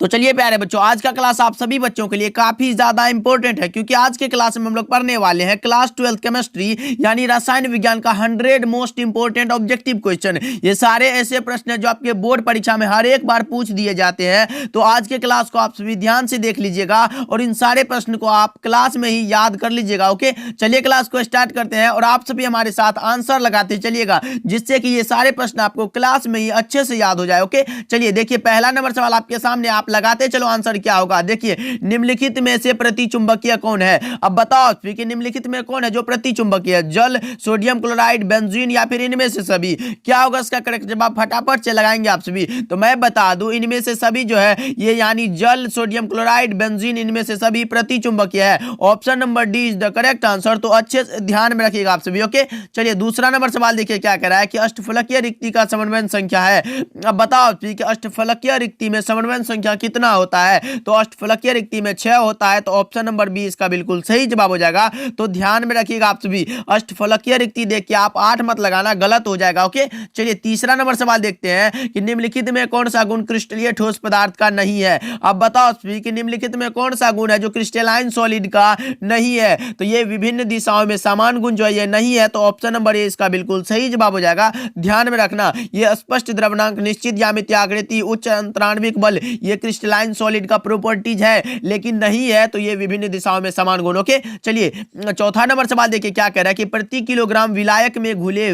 तो चलिए प्यारे बच्चों, आज का क्लास आप सभी बच्चों के लिए काफी ज्यादा इंपॉर्टेंट है, क्योंकि आज के क्लास में हम लोग पढ़ने वाले हैं क्लास 12 केमिस्ट्री यानी रसायन विज्ञान का 100 मोस्ट इंपॉर्टेंट ऑब्जेक्टिव क्वेश्चन। ये सारे ऐसे प्रश्न हैं जो आपके बोर्ड परीक्षा में हर एक बार पूछ दिए जाते हैं। तो आज के क्लास को आप सभी ध्यान से देख लीजिएगा और इन सारे प्रश्न को आप क्लास में ही याद कर लीजिएगा। ओके, चलिए क्लास को स्टार्ट करते हैं और आप सभी हमारे साथ आंसर लगाते चलिएगा, जिससे कि ये सारे प्रश्न आपको क्लास में ही अच्छे से याद हो जाए। ओके, चलिए देखिए, पहला नंबर सवाल आपके सामने, आप लगाते चलो आंसर क्या होगा। देखिए, निम्नलिखित में से प्रतिचुंबकीय कौन है। अब बताओ कि निम्नलिखित में कौन है जो प्रतिचुंबकीय है, जल, सोडियम क्लोराइड, बेंजीन या फिर इनमें से सभी। क्या होगा इसका करेक्ट जवाब, फटाफट से लगाएंगे आप सभी। तो मैं बता दूं, इनमें से सभी जो है ये यानी जल, सोडियम क्लोराइड, बेंजीन, इनमें से सभी प्रतिचुंबकीय है। Option number D is the correct answer. तो अच्छे से ध्यान में रखिएगा आप सभी। ओके, चलिए दूसरा नंबर सवाल देखिए क्या कह रहा है कि अष्टफलकीय रिक्ति का समन्वय संख्या है। अब बताओ कि अष्टफलकीय रिक्ति में समन्वय संख्या कितना होता है। तो अष्टफलकीय रिक्ति में 6 होता है। तो ऑप्शन नंबर बी इसका बिल्कुल सही जवाब हो जाएगा। तो ध्यान में रखिएगा आप सभी, अष्टफलकीय रिक्ति देख के आप 8 मत लगाना, गलत हो जाएगा। ओके, चलिए तीसरा नंबर सवाल देखते हैं कि निम्नलिखित में कौन सा गुण क्रिस्टलीय ठोस पदार्थ का नहीं है। अब बताओ कि निम्नलिखित में कौन सा गुण है जो क्रिस्टलाइन सॉलिड का नहीं है। तो ये विभिन्न दिशाओं में समान गुण जो है ये नहीं है। तो ऑप्शन नंबर ए इसका बिल्कुल सही जवाब हो जाएगा। ध्यान में रखना, ये स्पष्ट द्रव्यनांक, निश्चित ज्यामितीय आकृति, उच्च अंतराण्विक बल, ये क्रिस्टलाइन सॉलिड का प्रॉपर्टीज है, लेकिन नहीं है। तो ये विभिन्न दिशाओं में समान गुण। ओके, चलिए चौथा नंबर सवाल देखिए क्या कह रहा है कि प्रति किलोग्राम विलायक में घुले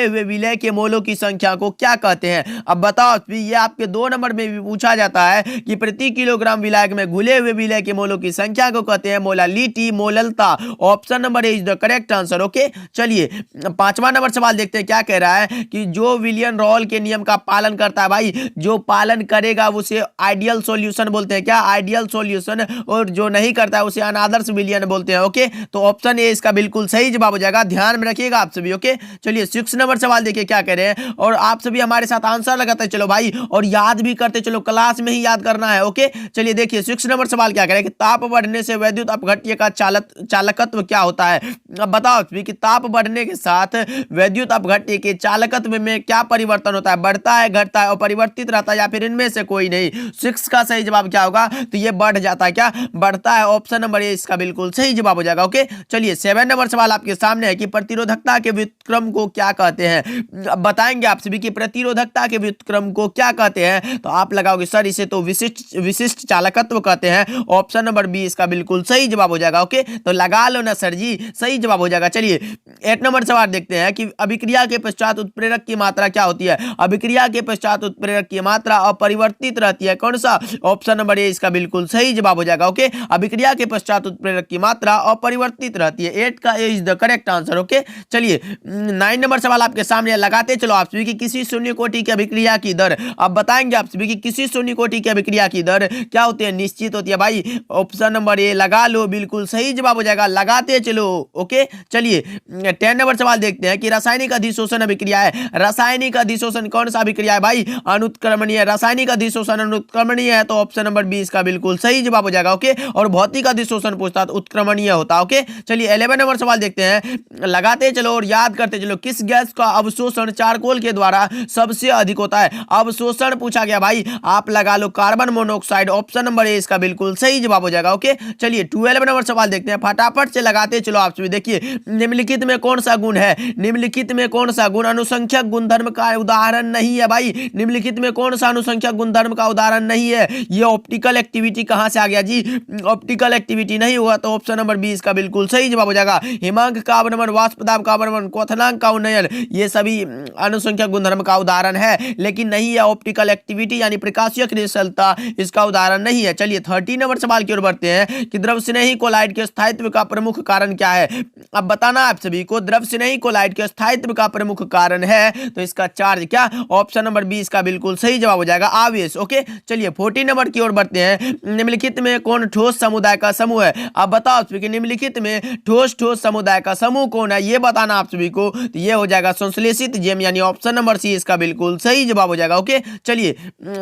हुए विलय के मोलों की संख्या को क्या कहते हैं। अब बताओ, ये आपके 2 नंबर में भी पूछा जाता है कि प्रति किलोग्राम विलायक में घुले हुए विलय के मोलों की संख्या को कहते हैं मोलालिटी, मोललता। Option number A is the correct answer. Okay, चलिए पांचवा नंबर सवाल देखते हैं क्या कह रहा है कि जो विलियन रॉल के नियम का पालन करता है, भाई जो पालन करेगा उसे आइडियल सॉल्यूशन बोलते हैं। क्या, आइडियल सॉल्यूशन। और जो नहीं करता है उसे अनादर्श विलियन बोलते हैं। ओके, तो ऑप्शन ए इसका बिल्कुल सही जवाब हो जाएगा। ध्यान में रखिएगा आप सभी। ओके, चलिए 6 नंबर सवाल देखिए क्या कह रहे हैं और आप सभी हमारे साथ आंसर लगाते चलो भाई, और याद भी करते चलो, क्लास में ही याद करना है। ओके, चलिए देखिए 6 नंबर सवाल क्या कह रहे हैं कि ताप बढ़ने से वैद्युत अपघट्य का चालकत्व क्या होता है। अब बताओ कि ताप बढ़ने के साथ वैद्युत अपघट्य के चालकत्व में क्या परिवर्तन होता है, बढ़ता है, घटता है, और परिवर्तित रहता है, या फिर इनमें से कोई नहीं। 6 का सही जवाब क्या होगा, तो ये बढ़ जाता है। क्या, बढ़ता है। ऑप्शन नंबर ए इसका बिल्कुल सही जवाब हो जाएगा। ओके, चलिए 7 नंबर सवाल आपके सामने है कि प्रतिरोधकता के व्युत्क्रम को क्या कहते हैं। अब बताएंगे आप सभी कि प्रतिरोधकता के व्युत्क्रम को क्या कहते हैं। तो आप लगाओगे सर इसे तो विशिष्ट चालकत्व कहते हैं। ऑप्शन नंबर बी इसका बिल्कुल सही जवाब हो जाएगा। ओके, तो लगा लो ना सर जी, सही जवाब हो जाएगा। चलिए 8 नंबर सवाल देखते हैं कि अभिक्रिया के पश्चात उत्प्रेरक की मात्रा क्या होती है। अभिक्रिया के पश्चात उत्प्रेरक की मात्रा अपरिवर्तित रहती है। कौन सा, ऑप्शन नंबर ए इसका बिल्कुल सही जवाब हो जाएगा। ओके, अभिक्रिया के पश्चात उत्प्रेरक की मात्रा अपरिवर्तित रहती है। 8 का A is the correct answer. Okay, चलिए 9 नंबर सवाल आपके सामने, लगाते चलो आप सभी की किसी शून्य कोटि की अभिक्रिया की दर। अब बताएंगे आप सभी की किसी शून्य कोटि की अभिक्रिया की दर क्या होती है, निश्चित होती है। भाई ऑप्शन नंबर ए लगा लो, बिल्कुल सही जवाब हो जाएगा, लगाते चलो। ओके, चलिए 10 नंबर सवाल देखते हैं कि रासायनिक अधिशोषण अभिक्रिया है। रासायनिक अधिशोषण कौन सा अभिक्रिया है, भाई अनुत्क्रमणीय। रासायनिक अधिशोषण अनुत्क्रमणीय है। तो ऑप्शन नंबर बी इसका बिल्कुल सही जवाब हो जाएगा। ओके, और भौतिक अधिशोषण पूछता है तो उत्क्रमणीय होता है। ओके, चलिए 11 नंबर सवाल देखते हैं, लगाते चलो और याद करते चलो, किस गैस का अवशोषण चारकोल के द्वारा सबसे अधिक होता है। अवशोषण पूछा गया भाई, आप लगा low carbon monoxide. Option number ए इसका बिल्कुल सही जवाब हो जाएगा। ओके, चलिए 12 नंबर सवाल देखते हैं, फटाफट से लगाते चलो आप सभी। देखिए, निम्नलिखित में कौन सा गुण है, निम्नलिखित में कौन सा गुण अनुसंख्यक गुणधर्म का उदाहरण नहीं है। भाई निम्नलिखित में कौन सा अनुसंख्यक गुणधर्म का उदाहरण नहीं है। ये ऑप्टिकल एक्टिविटी कहां से आ गया जी, ऑप्टिकल एक्टिविटी नहीं हुआ। तो ऑप्शन नंबर बी इसका बिल्कुल सही जवाब हो जाएगा। हिमांक का अवनमन, वाष्प दाब का अवनमन, क्वथनांक का उन्नयन, ये सभी अनुसंख्यक गुणधर्म का उदाहरण है, लेकिन नहीं है ऑप्टिकल एक्टिविटी यानी प्रकाशीय क्रियाशीलता, इसका उदाहरण नहीं है। चलिए 13 नंबर सवाल की ओर बढ़ते हैं कि द्रव स्नेही कोलाइड के स्थायित्व का प्रमुख कारण क्या है। अब बताना आप सभी को, द्रव स्नेही कोलाइड के स्थायित्व का प्रमुख कारण है तो इसका चार्ज। क्या, ऑप्शन नंबर बी इसका बिल्कुल सही जवाब हो जाएगा, आवेश। ओके, चलिए 14 नंबर की ओर बढ़ते हैं, निम्नलिखित में कौन ठोस समुदाय का समूह है। अब बताओ कि निम्नलिखित में ठोस समुदाय का समूह कौन है, ये बताना आप सभी को। तो ये हो जाएगा संश्लेषित जेम यानी ऑप्शन नंबर सी इसका बिल्कुल सही जवाब हो जाएगा। ओके, चलिए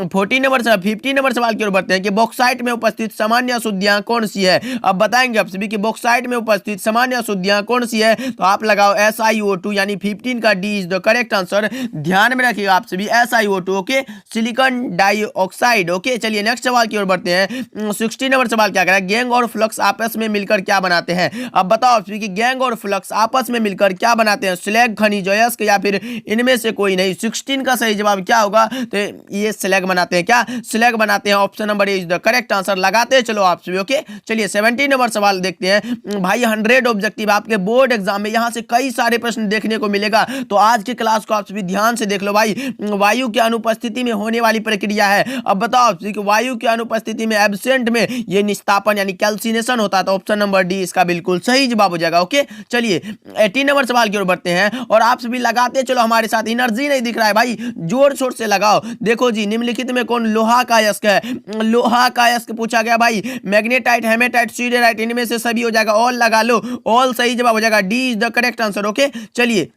15 नंबर सवाल की ओर बढ़ते हैं कि बॉक्साइट में उपस्थित सामान्य अशुद्धियां कौन सी है। अब बताएंगे आप सभी कि बॉक्साइट में उपस्थित सामान्य अशुद्धियां कौन सी है। तो आप लगाओ SiO2 यानी 15 का D is the correct answer. ध्यान में रखिएगा आप सभी, SiO2। Okay, silicon dioxide. Okay, चलिए नेक्स्ट सवाल की ओर बढ़ते हैं। 16 नंबर सवाल क्या कह रहा है, गैंग और फ्लक्स आपस में मिलकर क्या बनाते हैं। अब बताओ कि गैंग और फ्लक्स आपस में मिलकर क्या बनाते हैं, स्लैग, खनिज, अयस्क या फिर इनमें से कोई नहीं। 16 का सही जवाब क्या होगा, तो ये स्लैग बनाते हैं। क्या स्लैग बनाते हैं, option number A is the correct answer. लगाते चलो आप सभी। ओके, चलिए 17 नंबर सवाल देखते हैं भाई। 100 ऑब्जेक्टिव आपके बोर्ड एग्जाम में यहां से कई सारे प्रश्न देखने को मिलेगा, तो आज की क्लास को आप सभी ध्यान से देख लो भाई। वायु की अनुपस्थिति में होने वाली प्रक्रिया है। अब बताओ आप सभी कि वायु की अनुपस्थिति में, एब्सेंट में ये निस्तापन यानी कैल्सिनेशन होता है, तो ऑप्शन नंबर डी इसका बिल्कुल सही जवाब हो जाएगा। ओके, चलिए 18 नंबर सवाल की ओर बढ़ते हैं और आप सभी लगाते चलो हमारे साथ। एनर्जी नहीं दिख रहा है भाई, जोर शोर से लगाओ। देखो जी, निम्नलिखित में कौन लोहा का अयस्क है। लोहा का अयस्क पूछा गया भाई, मैग्नेटाइट, हेमेटाइट, सिडराइट, इनमें से सभी हो जाएगा। ऑल लगा लो, ऑल सही जवाब हो जाएगा। D is the correct answer. Okay, चलिए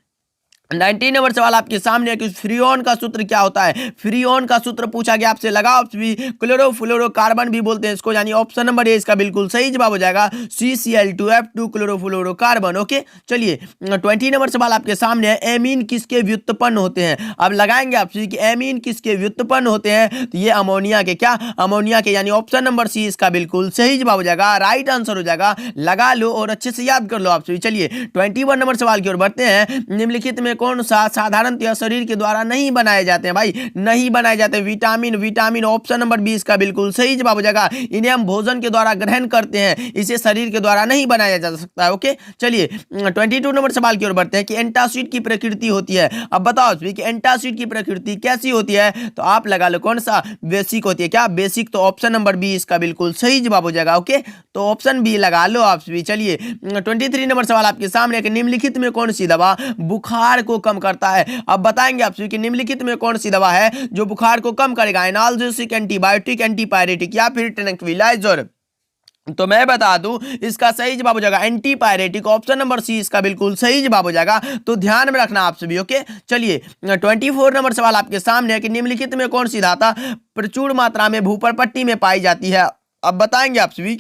19 नंबर सवाल आपके सामने है कि फ्रियोन का सूत्र क्या होता है। फ्रियोन का सूत्र पूछा गया आपसे, लगाओ भी। क्लोरोफ्लोरोकार्बन भी बोलते हैं इसको, यानी ऑप्शन नंबर ए इसका बिल्कुल सही जवाब हो जाएगा। CCl2F2 chlorofluorocarbon. ओके, चलिए 20 नंबर सवाल आपके सामने है, एमीन किसके व्युत्पन्न होते हैं। अब लगाएंगे आप कि एमीन किसके व्युत्पन्न होते हैं, तो ये अमोनिया के। क्या अमोनिया के, यानी ऑप्शन नंबर सी इसका बिल्कुल सही जवाब हो जाएगा, राइट आंसर हो जाएगा। लगा लो और अच्छे से याद कर लो आप सभी। चलिए 21 नंबर सवाल की ओर बढ़ते हैं। निम्नलिखित में कौन सा साधारणतः शरीर के द्वारा नहीं बनाए जाते हैं भाई, नहीं बनाए जाते। विटामिन ऑप्शन नंबर बी इसका बिल्कुल सही जवाब हो जाएगा। इन्हें हम भोजन के द्वारा ग्रहण करते हैं, इसे शरीर के द्वारा नहीं बनाया जा सकता है। ओके, चलिए 22 नंबर सवाल की ओर बढ़ते हैं कि एंटासिड की प्रकृति होती है। अब बताओ कि एंटासिड की प्रकृति कैसी होती है, तो आप लगा लो कौन सा, बेसिक होती है। क्या बेसिक, तो ऑप्शन नंबर बी इसका बिल्कुल सही जवाब हो जाएगा। ओके, तो ऑप्शन बी लगा लो आप सभी। चलिए 23 नंबर सवाल आपके सामने कि निम्नलिखित में कौन सी दवा बुखार को कम करता है। अब बताएंगे आप सभी कि निम्नलिखित में कौन सी दवा है जो बुखार को कम करेगा। एनाल्जेसिक, एंटीबायोटिक, एंटीपायरेटिक या फिर ट्रैंक्विलाइजर। तो मैं बता दूं इसका सही जवाब हो जाएगा एंटीपायरेटिक, ऑप्शन नंबर सी इसका बिल्कुल सही जवाब हो जाएगा। तो ध्यान में रखना आप सभी। ओके, चलिए 24 नंबर सवाल आपके सामने है कि निम्नलिखित में कौन सी धातु प्रचुर मात्रा में भूपर्पट्टी में पाई जाती है। अब बताएंगे आप सभी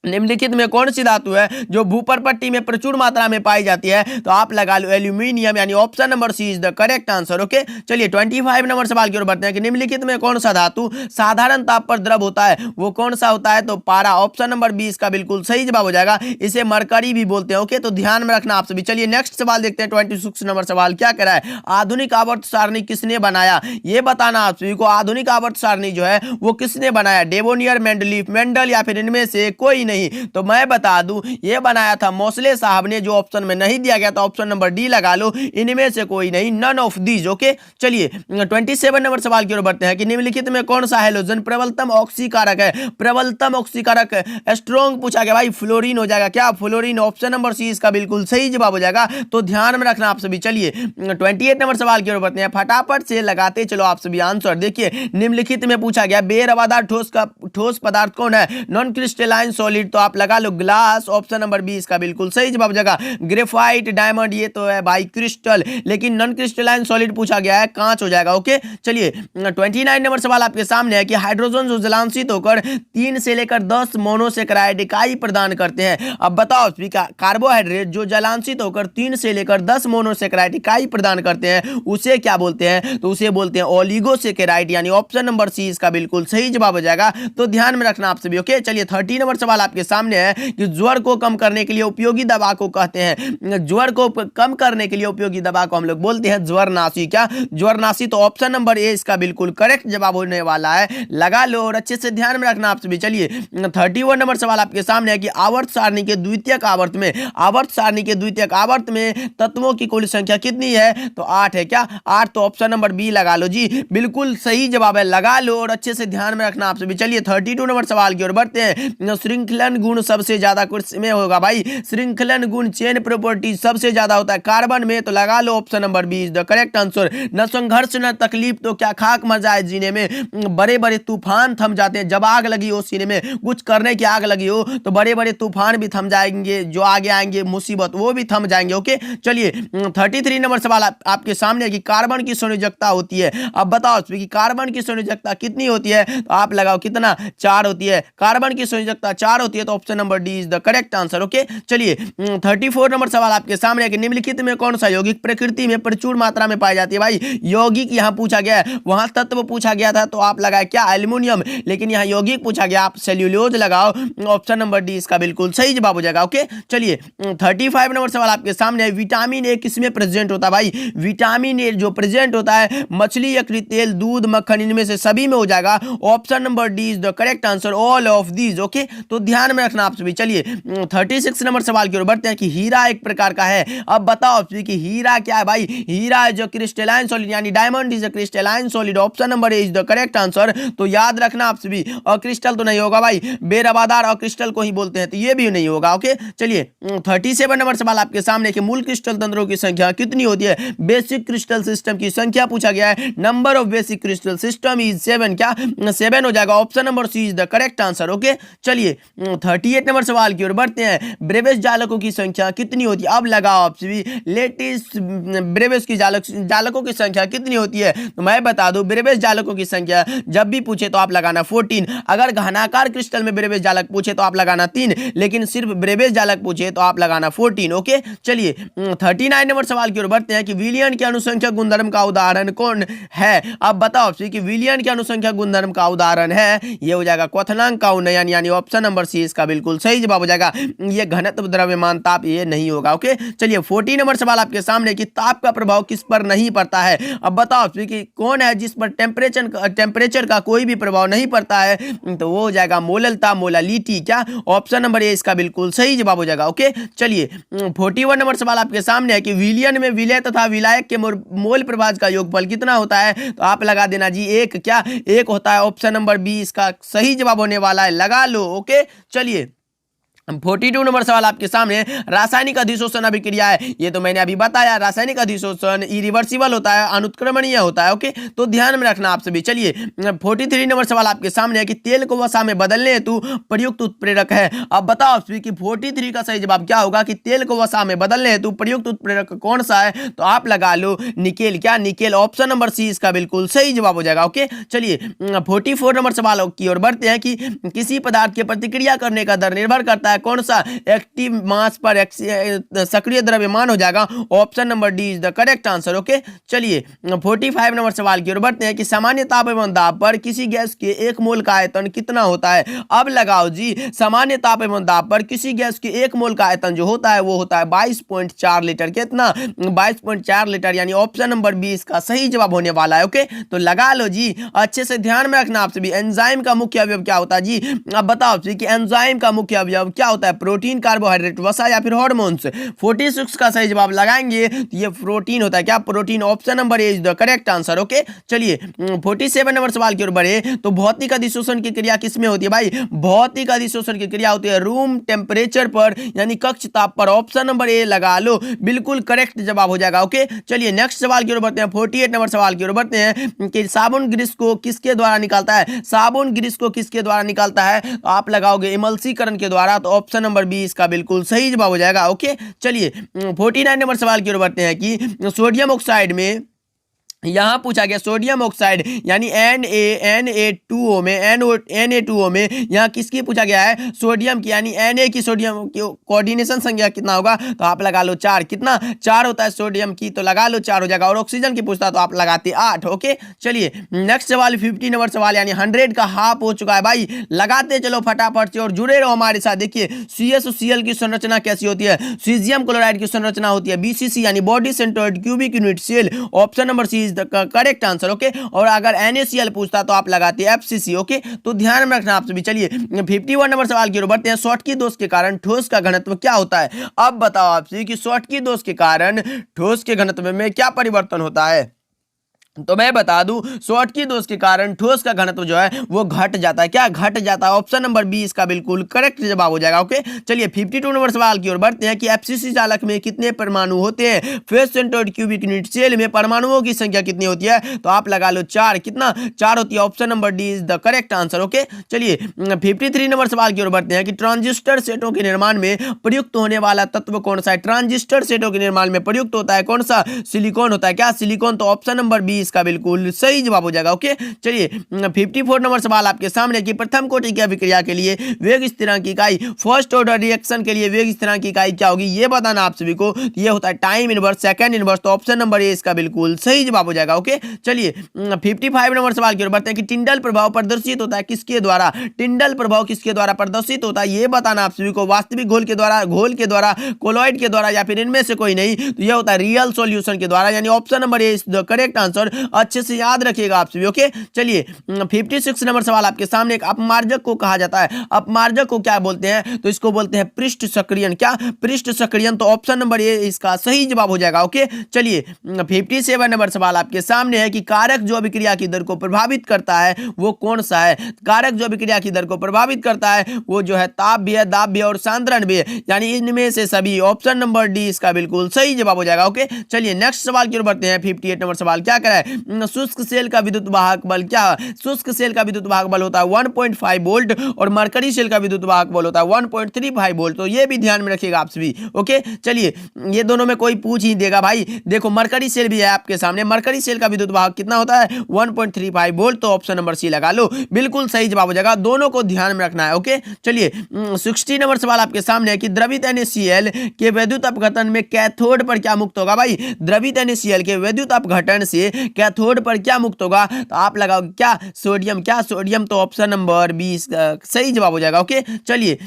निम्नलिखित में कौन सी धातु है जो भूपर्पट्टी में प्रचुर मात्रा में पाई जाती है, तो आप लगा लो एल्यूमिनियम, यानी option number C is the correct answer. Okay, चलिए 25 नंबर सवाल की ओर बढ़ते हैं कि निम्नलिखित में कौन सा धातु साधारण ताप पर द्रव होता है, वो कौन सा होता है, तो पारा, ऑप्शन नंबर बी इसका बिल्कुल सही जवाब हो जाएगा। इसे मरकरी भी बोलते हैं। ओके, तो ध्यान में रखना आप सभी। चलिए नेक्स्ट सवाल देखते हैं। 26 नंबर सवाल क्या कह रहा है, आधुनिक आवर्त सारणी किसने बनाया, ये बताना आप सभी को। आधुनिक आवर्त सारणी जो है वो किसने बनाया, डेवोनियर, मेंडलीफ, मेंडल या फिर इनमें से कोई नहीं। तो मैं बता दूं ये बनाया था मोसले साहब ने, जो ऑप्शन में नहीं दिया गया था, ऑप्शन नंबर डी लगा लो, इनमें से कोई नहीं, नन ऑफ दीज। ओके, चलिए 27 नंबर सवाल की ओर बढ़ते हैं कि निम्नलिखित में कौन सा हैलोजन प्रबलतम ऑक्सीकारक है। प्रबलतम ऑक्सीकारक स्ट्रॉन्ग पूछा गया भाई, फ्लोरीन हो जाएगा। क्या फ्लोरीन, ऑप्शन नंबर सी इसका बिल्कुल सही जवाब हो जाएगा। तो ध्यान में रखना आप सभी। चलिए 28 नंबर सवाल की ओर बढ़ते हैं, फटाफट से लगाते चलो आप सभी आंसर। देखिए निम्नलिखित में पूछा गया बेरवादार ठोस पदार्थ कौन है, नॉन क्रिस्टलाइन सॉलिड, तो आप लगा लो ग्लास, ऑप्शन नंबर बी इसका बिल्कुल सही जवाब जगह। ग्रेफाइट, डायमंड, ये तो है भाई क्रिस्टल, लेकिन नॉन क्रिस्टलाइन सॉलिड पूछा गया है, कांच हो जाएगा। ओके, चलिए 29 नंबर सवाल आपके सामने है कि हाइड्रोजन जो जलांशित होकर 3 से लेकर 10 मोनोसेकेराइड इकाई प्रदान करते हैं। अब बताओ कार्बोहाइड्रेट जो जलांशित होकर 3 से लेकर 10 मोनोसेकेराइड इकाई प्रदान करते हैं उसे क्या बोलते हैं, तो उसे बोलते हैं ओलिगोसेकेराइड, यानी ऑप्शन नंबर सी इसका बिल्कुल सही जवाब हो जाएगा। तो ध्यान में रखना आप सभी। ओके, चलिए 30 नंबर सवाल आपके सामने है कि ज्वर को कम करने के लिए उपयोगी दवा को कहते हैं, ज्वर को कम करने के लिए उपयोगी दवा को हम लोग बोलते हैं ज्वरनाशी। क्या ज्वरनाशी, तो ऑप्शन नंबर ए इसका बिल्कुल करेक्ट जवाब होने वाला है। लगा लो और अच्छे से ध्यान में रखना आप सभी। चलिए 31 नंबर सवाल आपके सामने है कि आवर्त सारणी के द्वितीयक आवर्त में, आवर्त सारणी के द्वितीयक आवर्त में तत्वों की कुल संख्या कितनी है, तो 8 है। क्या 8, तो ऑप्शन नंबर बी लगा लो जी, बिल्कुल सही जवाब है। लगा लो और अच्छे से ध्यान में रखना आप सभी। चलिए 32 नंबर सवाल की ओर बढ़ते हैं। श्रृंखलन गुण सबसे ज्यादा कुछ में होगा भाई, श्रृंखलन गुण, चेन प्रॉपर्टी सबसे ज्यादा होता है कार्बन में, तो लगा लो option number B is the correct answer. न संघर्ष न तकलीफ, तो क्या खाक मजा है जीने में। बड़े बड़े तूफान थम जाते हैं, जब आग लगी हो सीने में, कुछ करने की आग लगी हो तो बड़े बड़े तूफान भी थम जाएंगे, जो आगे आएंगे मुसीबत वो भी थम जाएंगे। ओके, चलिए 33 नंबर सवाल आपके सामने है कि कार्बन की संयोजकता होती है। अब बताओ कि कार्बन की संयोजकता कितनी होती है, तो आप लगाओ कितना, 4 होती है। कार्बन की संयोजकता 4 होती होती है, तो option number D is the correct answer. Okay, चलिए 34 नंबर सवाल आपके सामने है कि निम्नलिखित में कौन सा यौगिक प्रकृति में प्रचुर मात्रा में पाई जाती है। भाई यौगिक यहाँ पूछा गया है, वहां तत्व पूछा गया था, तो आप लगाए क्या एल्यूमिनियम, लेकिन यहाँ यौगिक पूछा गया, आप सेल्यूलोज लगाओ। ऑप्शन नंबर डी इसका बिल्कुल सही जवाब हो जाएगा। ओके, चलिए 35 नंबर सवाल आपके सामने है, विटामिन ए किसमें प्रेजेंट होता है। भाई विटामिन ए जो प्रेजेंट होता है मछली, यकृत, तेल, दूध, मक्खन, इनमें से सभी में हो जाएगा। Option number D is the correct answer, all of these. Okay, तो ध्यान में रखना आप सभी। चलिए 36 नंबर सवाल की ओर बढ़ते हैं कि हीरा एक प्रकार का है। अब बताओ आप सभी कि हीरा क्या है। भाई हीरा है जो क्रिस्टलाइन सॉलिड, यानी diamond is a crystalline solid. Option number A is the correct answer. तो याद रखना आप सभी, और क्रिस्टल तो नहीं होगा भाई, बेरवादार और क्रिस्टल को ही बोलते हैं, तो ये भी नहीं होगा। ओके, चलिए 37 नंबर सवाल आपके सामने कि मूल क्रिस्टल तंत्रों की संख्या कितनी होती है। बेसिक क्रिस्टल सिस्टम की संख्या पूछा गया है, number of basic crystal system is 7। क्या 7 हो जाएगा। Option number C is the correct answer. Okay, चलिए 38 नंबर सवाल की ओर बढ़ते हैं, ब्रेवेस जालकों की संख्या कितनी होती है। अब लगाओ आप सभी, लेटेस्ट ब्रेवेस की जालकों की संख्या कितनी होती है। तो मैं बता दूं, ब्रेवेस जालकों की संख्या जब भी पूछे तो आप लगाना 14। अगर घनाकार क्रिस्टल में ब्रेवेस जालक पूछे तो आप लगाना 3, लेकिन सिर्फ ब्रेवेस जालक पूछे तो आप लगाना 14। ओके, चलिए 39 नंबर सवाल की ओर बढ़ते हैं कि विलियन के अनुसंख्यक गुणधर्म का उदाहरण कौन है। अब बताओ आपसे कि विलियन के अनुसंख्यक गुणधर्म का उदाहरण है, ये हो जाएगा क्वथनांक का उन्नयन, यानी ऑप्शन नंबर सी इसका बिल्कुल सही जवाब हो जाएगा। ये घनत्व, द्रव्यमान, ताप ये नहीं होगा। ओके, चलिए 40 नंबर सवाल आपके सामने कि ताप का प्रभाव किस पर नहीं पड़ता है। अब बताओ आपसे कि कौन है जिस पर टेम्परेचर का कोई भी प्रभाव नहीं पड़ता है, तो वो हो जाएगा मोललता, मोलालिटी। क्या ऑप्शन नंबर ए इसका बिल्कुल सही जवाब हो जाएगा। ओके, चलिए 41 नंबर सवाल आपके सामने है कि विलियन में विलय तथा विलायक के मोल प्रभाज का योगफल कितना होता है। तो आप लगा देना जी 1। क्या 1 होता है। ऑप्शन नंबर बी इसका सही जवाब होने वाला है, लगा लो। ओके, चलिए 42 नंबर सवाल आपके सामने, रासायनिक अधिशोषण अभिक्रिया है, ये तो मैंने अभी बताया। रासायनिक अधिशोषण इरिवर्सिबल होता है, अनुत्क्रमणीय होता है। ओके, तो ध्यान में रखना आप सभी। चलिए 43 नंबर सवाल आपके सामने है कि तेल को वसा में बदलने हेतु प्रयुक्त उत्प्रेरक है। अब बताओ आप सभी कि 43 का सही जवाब क्या होगा कि तेल को वसा में बदलने हेतु प्रयुक्त उत्प्रेरक कौन सा है। तो आप लगा लो निकेल। क्या निकेल। ऑप्शन नंबर सी इसका बिल्कुल सही जवाब हो जाएगा। ओके, चलिए 44 नंबर सवाल की ओर बढ़ते हैं कि किसी पदार्थ के प्रतिक्रिया करने का दर निर्भर करता है कौन सा। एक्टिव मास पर सक्रिय द्रव्यमान हो जाएगा। Option number D is the correct answer. Okay, चलिए 45 नंबर सवाल की ओर बढ़ते हैं कि सामान्य ताप एवं दाब पर किसी गैस के 1 मोल का आयतन कितना होता है। अब लगाओ जी, सामान्य ताप एवं दाब पर किसी गैस के 1 मोल का आयतन जो होता है वो होता है 22.4 लीटर। कितना 22.4 लीटर, यानी ऑप्शन नंबर बी इसका सही जवाब होने वाला है। ओके, तो लगा लो जी, अच्छे से ध्यान में रखना आप सभी। एंजाइम का मुख्य अवयव क्या होता है जी। अब बताओ कि एंजाइम का मुख्य अवयव क्या होता है। प्रोटीन, कार्बोहाइड्रेट, वसा या फिर हार्मोन्स। 46 का सही जवाब लगाएंगे तो ये प्रोटीन होता है। क्या protein. Option number A is the correct answer. Okay, चलिए 47 नंबर सवाल की ओर बढ़े तो भौतिक अधिशोषण की क्रिया किसमें होती है। भाई भौतिक अधिशोषण की क्रिया होती है रूम टेम्परेचर पर, यानी कक्ष ताप पर। ऑप्शन नंबर ए लगा लो, बिल्कुल करेक्ट जवाब हो जाएगा। ओके, चलिए नेक्स्ट सवाल की ओर बढ़ते हैं। 48 नंबर सवाल की ओर बढ़ते हैं कि साबुन ग्रीस को किसके द्वारा निकालता है। साबुन ग्रीस को किसके द्वारा निकालता है। तो आप लगाओगे इमल्सीकरण के द्वारा। तो ऑप्शन नंबर बी इसका बिल्कुल सही जवाब हो जाएगा। ओके, चलिए 49 नंबर सवाल की ओर बढ़ते हैं कि सोडियम ऑक्साइड में यहां पूछा गया सोडियम ऑक्साइड यानी Na2O में Na2O में यहां किसकी पूछा गया है। सोडियम की, यानी Na की सोडियम की कोऑर्डिनेशन संख्या कितना होगा। तो आप लगा लो 4। कितना 4 होता है सोडियम की, तो लगा लो 4 हो जाएगा। और ऑक्सीजन की पूछता तो आप लगाते 8। ओके, चलिए नेक्स्ट सवाल 50 नंबर सवाल, यानी 100 का हाफ हो चुका है। भाई लगाते चलो फटाफट से और जुड़े रहो हमारे साथ। देखिए CSCl की संरचना कैसी होती है। सीजियम क्लोराइड की संरचना होती है BCC, यानी body centred cubic unit cell. Option number C is the correct answer. Okay, और अगर NaCl पूछता तो आप लगाते FCC। ओके, तो ध्यान में रखना आप सभी। चलिए 51 नंबर सवाल की ओर बढ़ते हैं। शॉटकी दोष के कारण ठोस का घनत्व क्या होता है। अब बताओ आपसे कि शॉटकी दोष के कारण ठोस के घनत्व में क्या परिवर्तन होता है। तो मैं बता दूं, शॉटकी दोष के कारण ठोस का घनत्व जो है वो घट जाता है। क्या घट जाता है। ऑप्शन नंबर बी इसका बिल्कुल करेक्ट जवाब हो जाएगा। ओके, चलिए 52 नंबर सवाल की ओर बढ़ते हैं कि FCC चालक में कितने परमाणु होते हैं। Face centred cubic unit cell में परमाणुओं की संख्या कितनी होती है। तो आप लगा लो 4। कितना 4 होती है। Option number D is the correct answer. Okay, चलिए 53 नंबर सवाल की ओर बढ़ते हैं कि ट्रांजिस्टर सेटों के निर्माण में प्रयुक्त होने वाला तत्व कौन सा है। ट्रांजिस्टर सेटों के निर्माण में प्रयुक्त होता है कौन सा। सिलिकॉन होता है। क्या सिलिकॉन। तो ऑप्शन नंबर बी इसका बिल्कुल सही जवाब हो जाएगा। ओके, चलिए 54 नंबर सवाल आपके सामने कि प्रथम कोटि की अभिक्रिया के लिए वेग स्थिरांक की इकाई, फर्स्ट ऑर्डर रिएक्शन के लिए वेग स्थिरांक की इकाई क्या होगी, ये बताना आप सभी को। ये होता है टाइम इनवर्स, सेकंड इनवर्स। तो ऑप्शन नंबर ए इसका बिल्कुल सही जवाब हो जाएगा। ओके, चलिए 55 नंबर सवाल की ओर बढ़ते हैं कि टिंडल प्रभाव प्रदर्शित होता है किसके द्वारा, टिंडल प्रभाव किसके द्वारा प्रदर्शित होता है, ये बताना आप सभी को। वास्तविक घोल के द्वारा, कोलॉइड के द्वारा, या फिर इनमें से कोई नहीं। तो यह होता है रियल सॉल्यूशन के द्वारा, यानी option number A is the correct answer. अच्छे से याद रखिएगा आप सभी। ओके, चलिए 56 नंबर सवाल आपके सामने। एक अपमार्जक को कहा जाता है, अपमार्जक को क्या बोलते हैं, तो इसको बोलते हैं पृष्ठ सक्रियन। क्या, पृष्ठ सक्रियन। तो ऑप्शन नंबर ए इसका सही जवाब हो जाएगा। ओके, चलिए 57 नंबर सवाल आपके सामने है कि कारक जो अभिक्रिया की दर को प्रभावित करता है वो कौन सा है। कारक जो अभिक्रिया की दर को प्रभावित करता है वो जो है ताप भी है, दाब भी है और सांद्रण भी है, यानी इनमें से सभी। ऑप्शन नंबर डी इसका बिल्कुल सही जवाब हो जाएगा। ओके, चलिए नेक्स्ट सवाल की ओर बढ़ते हैं। 58 नंबर सवाल क्या कह रहा है, शुष्क सेल का विद्युत वाहक बल क्या, शुष्क सेल का विद्युत वाहक बल होता है 1.5 वोल्ट और मरकरी सेल का विद्युत वाहक बल होता है 1.35 वोल्ट। तो ये भी ध्यान में रखिएगा आप सभी। ओके, चलिए ये दोनों में कोई पूछ ही देगा भाई। देखो मरकरी सेल भी है आपके सामने, मरकरी सेल का विद्युत वाहक कितना होता है 1.35 वोल्ट। तो ऑप्शन नंबर सी लगा लो, बिल्कुल सही जवाब हो जाएगा। दोनों को ध्यान में रखना है। ओके, चलिए 60 नंबर सवाल आपके सामने है कि द्रवित NaCl के विद्युत अपघटन में कैथोड पर क्या मुक्त होगा। भाई द्रवित NaCl के विद्युत अपघटन से कैथोड पर क्या मुक्त होगा, तो आप लगाओ क्या, सोडियम। क्या, सोडियम। तो ऑप्शन नंबर 20 सही जवाब हो जाएगा। ओके, चलिए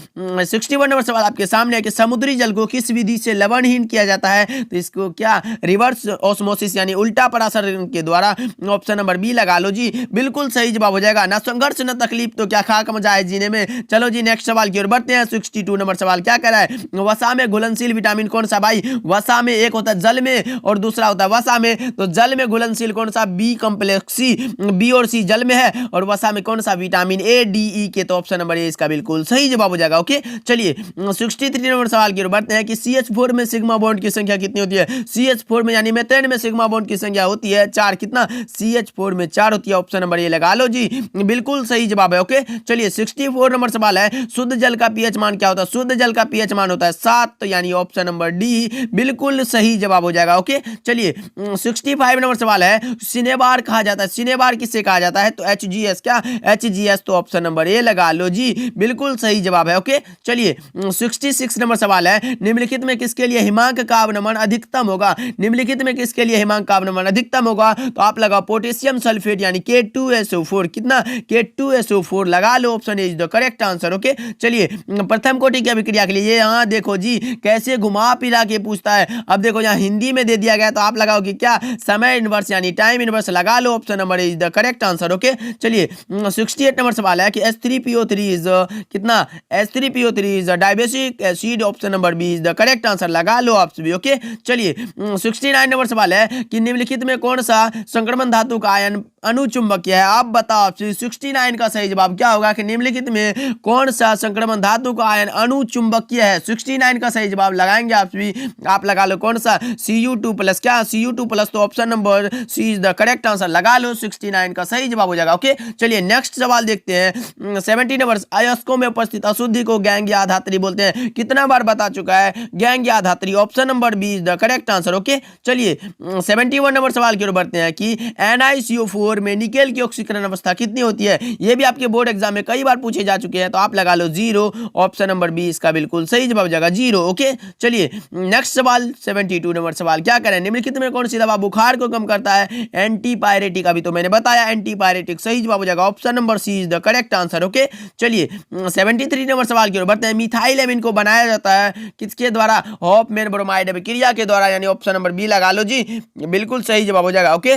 61 नंबर सवाल आपके सामने है कि समुद्री जल को किस विधि से लवणहीन किया जाता है, तो इसको क्या, रिवर्स ऑस्मोसिस यानी उल्टा परासरण के द्वारा। ऑप्शन नंबर बी लगा लो जी, बिल्कुल सही जवाब हो जाएगा। ना संघर्ष न तकलीफ तो क्या खाक मजा है जीने में। चलो जी नेक्स्ट सवाल की ओर बढ़ते हैं। 62 नंबर सवाल क्या कह रहा है, वसा में घुलनशील विटामिन कौन सा। भाई वसा में एक होता है जल में और दूसरा होता है वसा में। तो जल में घुलनशील कौन सा, बी कॉम्प्लेक्स सी, बी और सी जल में है, और वसा में कौन सा, विटामिन ए, डी, ई के। तो ऑप्शन नंबर ए इसका बिल्कुल सही जवाब हो जाएगा। ओके, चलिए 63 नंबर सवाल की ओर बढ़ते हैं कि CH4 में सिग्मा बॉन्ड की संख्या कितनी होती है। CH4 में यानी मेथेन में सिग्मा बॉन्ड की संख्या होती है 4। कितना, CH4 में 4 होती है। ऑप्शन नंबर ए लगा लो जी, बिल्कुल सही जवाब है। ओके, चलिए 64 नंबर सवाल है, शुद्ध जल का पीएच मान क्या होता है। शुद्ध जल का पीएच मान होता है 7। तो यानी ऑप्शन नंबर डी बिल्कुल सही जवाब हो जाएगा। ओके, चलिए 65 नंबर सवाल है, सिनेबार कहा जाता है, सिनेबार किससे कहा जाता है, तो HGS। क्या, HGS। तो ऑप्शन नंबर ए लगा लो जी, बिल्कुल सही जवाब है। ओके, चलिए 66 नंबर सवाल है, निम्नलिखित में किसके लिए हिमांक का अवनमन अधिकतम होगा। निम्नलिखित में किसके लिए हिमांक का अवनमन अधिकतम होगा, तो आप लगाओ पोटेशियम सल्फेट यानी K2SO4। कितना, K2SO4 लगा लो। Option A is the correct answer. Okay, चलिए प्रथम कोटि की अभिक्रिया के लिए यहाँ देखो जी कैसे घुमा फिरा के पूछता है। अब देखो यहाँ हिंदी में दे दिया गया, तो आप लगाओगे क्या, समय इनवर्स यानी टाइम इनवर्स लगा लो। Option number A is the correct answer. Okay, चलिए 68 नंबर सवाल है कि H3PO3 इज कितना, H3PO3 is dibasic acid. Option number B is the correct answer लगा लो आप सभी। ओके, चलिए 69 नंबर सवाल है कि निम्नलिखित में कौन सा संक्रमण धातु का आयन अनुचुंबकीय है। आप बताओ 69 का सही जवाब क्या होगा कि निम्नलिखित में कौन सा संक्रमण धातु का आयन अनुचुंबकीय है। 69 का सही जवाब लगाएंगे आप सभी। आप लगा लो कौन सा, Cu2+। क्या, Cu2+। तो option number C is the correct answer लगा लो, 69 का सही जवाब हो जाएगा। ओके, चलिए नेक्स्ट सवाल देखते हैं। 70 नंबर, अयस्कों में उपस्थित अशुद्धि को गैंग या धात्री बोलते हैं। कितना बार बता चुका है, गैंग या धात्री। Option number B is the correct answer. Okay, चलिए 71 नंबर सवाल की ओर बढ़ते हैं कि NiCO4 में निकेल की ऑक्सीकरण अवस्था कितनी होती है। ये भी आपके बोर्ड एग्जाम में कई बार पूछे जा चुके हैं, तो आप लगा लो 0। ऑप्शन नंबर बी इसका बिल्कुल सही जवाब हो जाएगा 0। ओके, चलिए नेक्स्ट सवाल 72 नंबर सवाल क्या करें, निम्नलिखित में कौन सी दवा बुखार को कम करता है। एंटीपायरेटिक। अभी तो मैंने बताया एंटीपायरेटिक, सही जवाब हो जाएगा। Option number C is the correct answer. Okay, चलिए 73 नंबर सवाल की ओर बढ़ते हैं। मिथाइल एमीन को बनाया जाता है किसके द्वारा, हॉफमैन ब्रोमाइड अभिक्रिया के द्वारा, यानी ऑप्शन नंबर बी लगा लो जी, बिल्कुल सही जवाब हो जाएगा। ओके,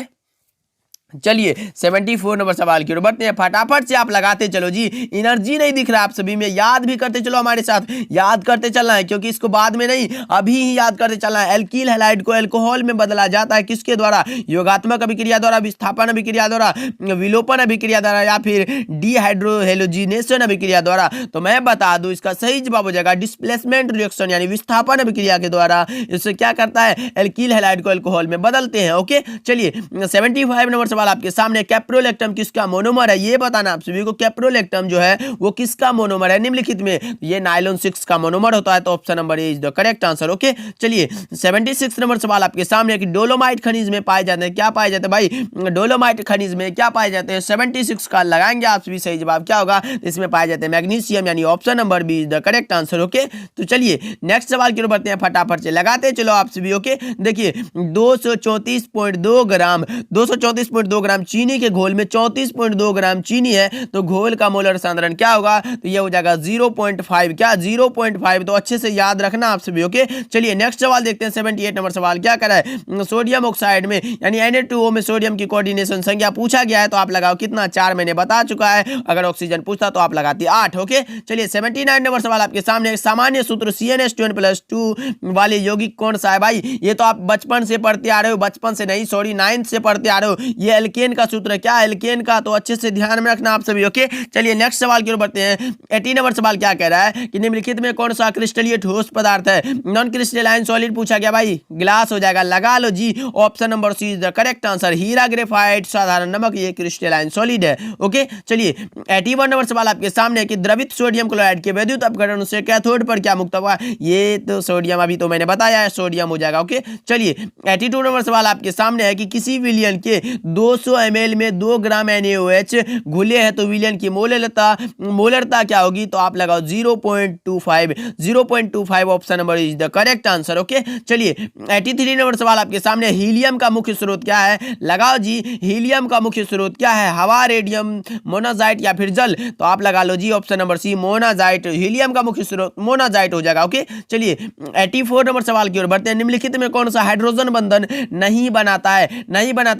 चलिए 74 नंबर सवाल की ओर बढ़ते हैं। फटाफट से आप लगाते चलो जी, एनर्जी नहीं दिख रहा आप सभी में, याद भी करते चलो हमारे साथ, याद करते चलना है क्योंकि इसको बाद में नहीं अभी ही याद करते चलना है। एल्कील हैलाइड को अल्कोहल में बदला जाता है किसके द्वारा, योगात्मक अभिक्रिया द्वारा, विस्थापन अभिक्रिया द्वारा, विलोपन अभिक्रिया द्वारा, या फिर डिहाइड्रोहेलोजिनेशन अभिक्रिया द्वारा। तो मैं बता दूं इसका सही जवाब हो जाएगा डिस्प्लेसमेंट रिएक्शन यानी विस्थापन अभिक्रिया के द्वारा। इससे क्या करता है, एल्कील हैलाइड को अल्कोहल में बदलते हैं। ओके, चलिए 75 नंबर सवाल सवाल आपके सामने, कैप्रोलेक्टम किसका मोनोमर है ये बताना आप सभी को। कैप्रोलेक्टम जो है वो किसका मोनोमर है निम्नलिखित में, ये नायलॉन 6 का मोनोमर होता है, तो option number A is the correct answer. Okay चलिए 76 नंबर सवाल आपके सामने कि डोलोमाइट खनिज में पाए जाते हैं, क्या पाए जाते हैं भाई, डोलोमाइट खनिज में क्या पाए जाते हैं, 76 का लगाएंगे आप सभी, सही जवाब क्या होगा, इसमें पाए जाते हैं मैग्नीशियम, यानी option number B is the correct answer. Okay तो चलिए नेक्स्ट सवाल की ओर बढ़ते हैं, फटाफट से लगाते चलो आप सभी। ओके देखिए 234.2 ग्राम 234.2 ग्राम चीनी के घोल में 34.2 ग्राम चीनी है, तो घोल का मोलर सांद्रण क्या होगा, तो ये हो जाएगा 0.5, क्या 0.5, तो अच्छे से याद रखना आप सभी। ओके चलिए नेक्स्ट सवाल देखते हैं, 78 नंबर सवाल क्या कर रहा है, सोडियम ऑक्साइड में यानी Na2O में सोडियम की कोऑर्डिनेशन संख्या पूछा गया है, तो आप लगाओ कितना, 4 मैंने बता चुका है, अगर ऑक्सीजन पूछता तो आप लगाती 8। ओके चलिए 79 नंबर सवाल आपके सामने, सामान्य सूत्र CnH2n+2 वाले यौगिक कौन सा है भाई, ये तो आप बचपन से पढ़ते आ रहे हो, बचपन से नहीं सॉरी 9th से पढ़ते आ रहे हो, ये एल्केन का सूत्र है, क्या एल्केन का, तो अच्छे से ध्यान में रखना आप सभी। ओके चलिए नेक्स्ट सवाल की ओर बढ़ते हैं, 80 नंबर सवाल क्या कह रहा है कि निम्नलिखित में कौन सा क्रिस्टलीय ठोस पदार्थ है, नॉन क्रिस्टलाइन सॉलिड पूछा गया भाई, ग्लास हो जाएगा, लगा लो जी, option number C is the correct answer, हीरा, ग्रेफाइट, साधारण नमक, ये क्रिस्टलाइन सॉलिड है। ओके चलिए 81 नंबर सवाल आपके सामने कि द्रवित सोडियम क्लोराइड के विद्युत अपघटन से कैथोड पर क्या मुक्त हुआ, ये तो सोडियम अभी तो मैंने बताया है, सोडियम हो जाएगा। ओके चलिए 82 नंबर सवाल आपके सामने है कि किसी विलयन के 200 ml में 2 ग्राम NaOH घुले हैं, तो विलयन की मोलरता क्या होगी, तो आप लगाओ 0.25 option number is the correct answer. Okay चलिए 83 नंबर सवाल आपके सामने, हीलियम का मुख्य स्रोत क्या है, लगाओ जी, हीलियम का मुख्य स्रोत क्या है, हवा, रेडियम, मोनाजाइट या फिर जल, तो आप लगा लो जी option number C monazite, helium का मुख्य स्रोत मोनाजाइट हो जाएगा। ओके चलिए 84 नंबर सवाल की ओर बढ़ते हैं, निम्नलिखित में कौन सा हाइड्रोजन बंधन नहीं बनाता है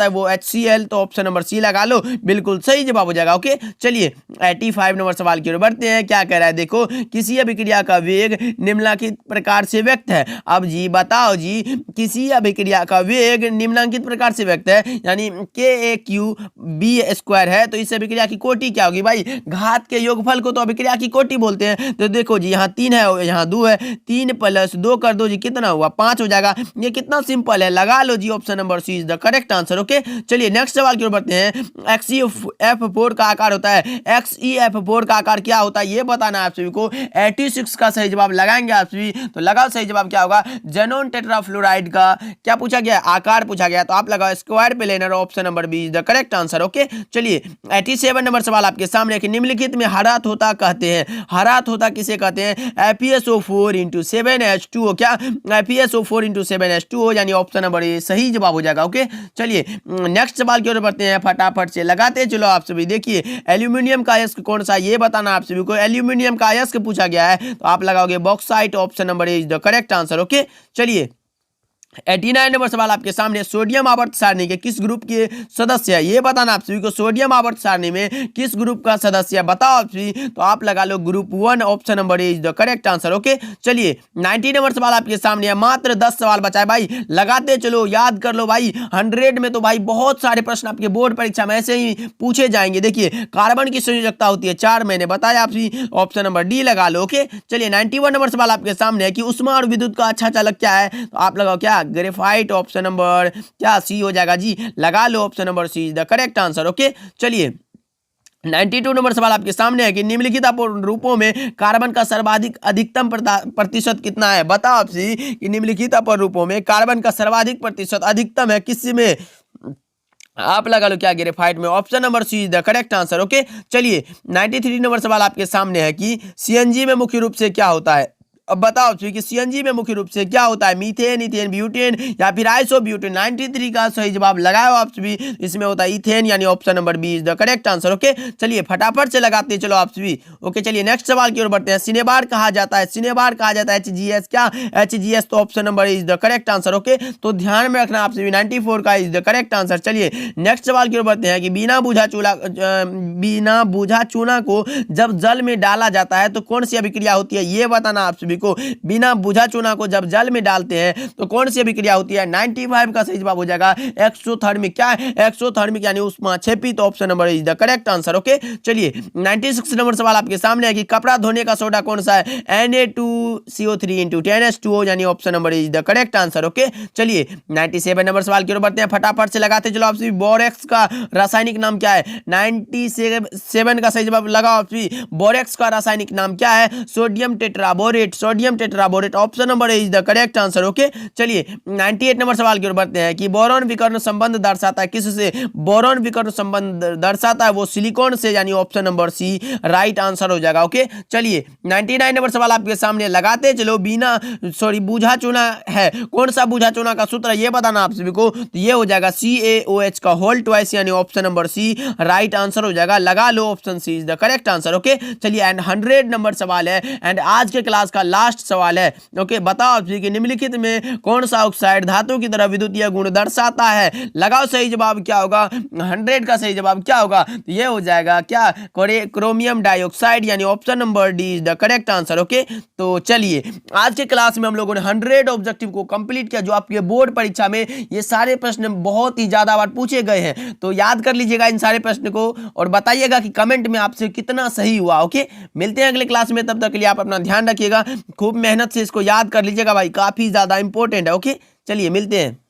वो HCl, तो ऑप्शन नंबर सी लगा लो, बिल्कुल सही जवाब हो जाएगा। ओके चलिए 85 नंबर सवाल की ओर बढ़ते हैं, क्या कह रहा है देखो, किसी अभिक्रिया का वेग निम्नलिखित प्रकार से व्यक्त है, अब जी बताओ जी, किसी अभिक्रिया का वेग निम्नलिखित प्रकार से व्यक्त है, यानी KAQ2 है, तो इस अभिक्रिया की कोटि क्या होगी भाई, घात के योगफल को तो अभिक्रिया की कोटि बोलते हैं, तो देखो जी यहाँ 3 है यहाँ 2 है, 3 + 2 कर दो जी, कितना हुआ 5 हो जाएगा, ये कितना सिंपल है, लगा लो जी option number C is the correct answer. Okay चलिए नेक्स्ट सवाल की ओर बढ़ते हैं, XeF4 का आकार होता है, XeF4 का आकार क्या होता है ये बताना है आप सभी को, 86 का सही जवाब लगाएंगे आप सभी, तो लगाओ सही जवाब क्या होगा, जेनोन टेट्राफ्लोराइड का क्या पूछा गया, आकार पूछा गया, तो आप लगाओ square planar, option number B is the correct answer. Okay चलिए 87 नंबर सवाल आपके सामने कि निम्नलिखित में हरा तोता कहते हैं, हरा तोता किसे कहते हैं, FeSO4 × 7H2O, क्या FeSO4 × 7H2O, यानी ऑप्शन नंबर ए सही जवाब हो जाएगा। ओके चलिए नेक्स्ट सवाल की ओर बढ़ते हैं, फटाफट से लगाते चलो आप सभी। देखिए एल्यूमिनियम का अयस्क कौन सा ये बताना आप सभी को, एल्यूमिनियम का अयस्क पूछा गया है, तो आप लगाओगे bauxite, option number A is the correct answer. Okay चलिए 89 नंबर सवाल आपके सामने, सोडियम आवर्त सारणी के किस ग्रुप के सदस्य है ये बताना आप सभी को, सोडियम आवर्त सारणी में किस ग्रुप का सदस्य है बताओ आप सभी, तो आप लगा लो group 1, option number A is the correct answer. Okay चलिए 90 नंबर सवाल आपके सामने है, मात्र 10 सवाल बचा है भाई, लगाते चलो, याद कर लो भाई, 100 में तो भाई बहुत सारे प्रश्न आपके बोर्ड परीक्षा में ऐसे ही पूछे जाएंगे। देखिए कार्बन की संयोजकता होती है 4, मैंने बताया आप सभी, ऑप्शन नंबर डी लगा लो। ओके चलिए 91 नंबर सवाल आपके सामने है कि उष्मा और विद्युत का अच्छा चालक क्या है, तो आप लगाओ क्या ग्रेफाइट, ऑप्शन नंबर क्या सी हो जाएगा जी, लगा लो option number C is the correct answer. Okay चलिए 92 नंबर सवाल आपके सामने है कि निम्नलिखित रूपों में कार्बन का सर्वाधिक अधिकतम प्रतिशत कितना है, बताओ आप सी कि निम्नलिखित रूपों में कार्बन का सर्वाधिक प्रतिशत अधिकतम है किस में, आप लगा लो क्या ग्रेफाइट में, option number C is the correct answer. Okay चलिए 93 नंबर सवाल आपके सामने है कि सीएनजी में मुख्य रूप से क्या होता है, अब बताओ कि सीएनजी में मुख्य रूप से क्या होता है, मीथेन, इथेन, ब्यूटेन या फिर आइसोब्यूटेन, 93 का सही जवाब लगाओ आप सभी, इसमें होता है इथेन, यानी option number B is the correct answer. Okay चलिए फटाफट से लगाते चलो आप सभी। ओके चलिए नेक्स्ट सवाल की ओर बढ़ते हैं, सिनेबार कहा जाता है, सिनेबार कहा जाता है HGS, क्या HGS, तो option number is the correct answer. Okay तो ध्यान में रखना आप सभी, 94 का इज द करेक्ट आंसर। चलिए नेक्स्ट सवाल की ओर बढ़ते हैं कि बिना बुझा चूना को जब जल में डाला जाता है तो कौन सी अभिक्रिया होती है ये बताना आप सभी सभी को, बिना बुझा चूना को जब जल में डालते हैं तो कौन सी अभिक्रिया होती है? 95 का सही जवाब हो जाएगा एक्सोथर्मिक। क्या है? एक्सोथर्मिक यानी उष्माक्षेपी। तो option number is the correct answer. Okay, चलिए 96 नंबर सवाल आपके सामने है कि कपड़ा धोने का सोडा कौन सा है? Na2CO3 × 10H2O यानी option number is the correct answer. Okay, चलिए 97 नंबर सवाल की ओर बढ़ते हैं, फटाफट से लगाते चलो आप सभी। बोरेक्स का रासायनिक नाम क्या है? 97 का सही जवाब लगाओ आप सभी। बोरेक्स का रासायनिक नाम क्या है? Sodium tetraborate. Sodium tetraborate option number is the correct answer. Okay, चलिए 98 नंबर सवाल की ओर बढ़ते हैं कि बोरॉन विकर्ण संबंध दर्शाता है किससे? बोरॉन विकर्ण संबंध दर्शाता है वो सिलिकॉन से, यानी option number C right answer हो जाएगा। ओके, चलिए 99 नंबर सवाल आपके सामने लगाते चलो। बिना बूझा चूना है, कौन सा बूझा चूना का सूत्र ये बताना आप सभी को। तो ये हो जाएगा CaOH का होल ट्वाइस, यानी option number C right answer हो जाएगा। लगा लो, option C is the correct answer. Okay, चलिए एंड 100 नंबर सवाल है एंड आज के क्लास का लास्ट सवाल है। ओके, बताओ आप सभी कि निम्नलिखित में कौन सा ऑक्साइड धातु की तरह विद्युतीय गुण दर्शाता है? लगाओ, सही जवाब क्या होगा? 100 का सही जवाब क्या होगा? तो ये हो जाएगा क्या? क्रोमियम डाइऑक्साइड, यानी option number D is the correct answer. Okay, तो चलिए आज के क्लास में हम लोगों ने 100 ऑब्जेक्टिव को कंप्लीट किया, जो आपके बोर्ड परीक्षा में ये सारे प्रश्न बहुत ही ज्यादा बार पूछे गए हैं। तो याद कर लीजिएगा इन सारे प्रश्न को और बताइएगा कि कमेंट में आपसे कितना सही हुआ। ओके, मिलते हैं अगले क्लास में, तब तक के लिए आप अपना ध्यान रखिएगा, खूब मेहनत से इसको याद कर लीजिएगा भाई, काफी ज्यादा इंपॉर्टेंट है। ओके, चलिए मिलते हैं।